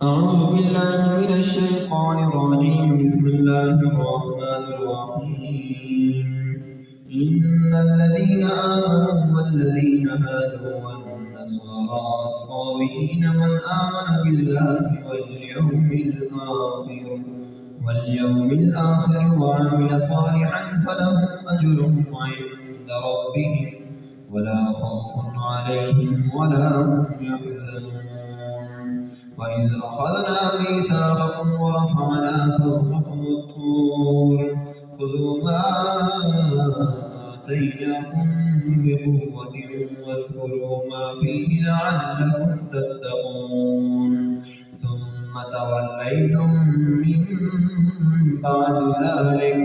أعوذ بالله من الشيطان الرجيم. بسم الله الرحمن الرحيم. إن الذين آمنوا والذين هادوا والنصارى والصابئين من آمن بالله واليوم الآخر وعمل صالحا فلهم أجرهم عند ربهم ولا خوف عليهم ولا هم يحزنون. وإذ أخذنا ميثاقكم ورفعنا فوقكم الطور خذوا ما آتيناكم بقوة واذكروا ما فيه لعلكم تتقون ثم توليتم من بعد ذلك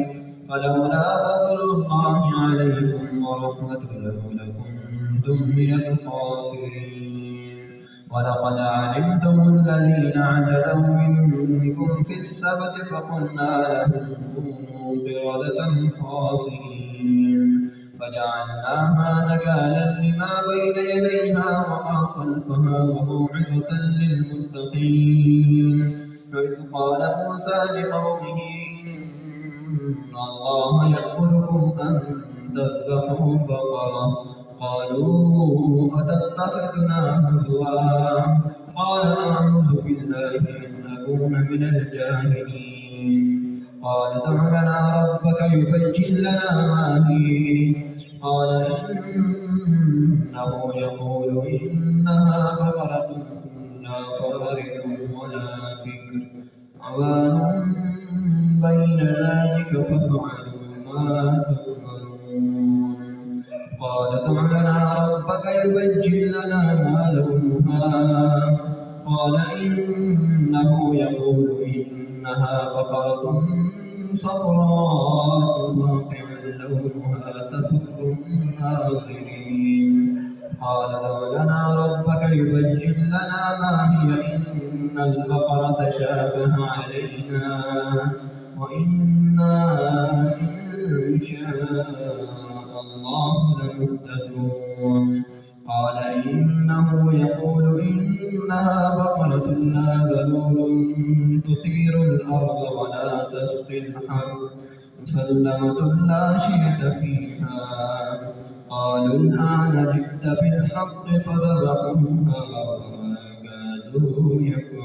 فلولا فضل الله عليكم ورحمته لكنتم من الخاسرين. ولقد علمتم الذين اعتدوا منكم في السبت فقلنا لهم كونوا قردة خاسئين فجعلناها نكالا لما بين يديها وما خلفها وموعظة للمتقين. وإذ قال موسى لقومه إن الله يأمركم أن تذبحوا بقرة قالوا أتتخذنا هزوا قال أعوذ بالله أن أكون من الجاهلين. قال ادع لنا ربك يبين لنا ما هي قال إنه يقول إنها بقرة لا فارغ ولا بكر عوان بين ذلك فافعلوا ما تؤمرون. قال ادع لنا ربك يبين لنا ما لونها قال إنه يقول إنها بقرة صفراء فاقع لونها تسر الناظرين. قال ادع لنا ربك يبين لنا ما هي إن البقرة تشابه علينا وإنا إن شاء الله لمهتدون. قال إنه يقول إنها بقرة لا ذلول تثير الأرض ولا تسقي الحرث مسلمة لا شية فيها. قالوا الآن جئت بالحق فذبحوها وما كادوا يفعلون.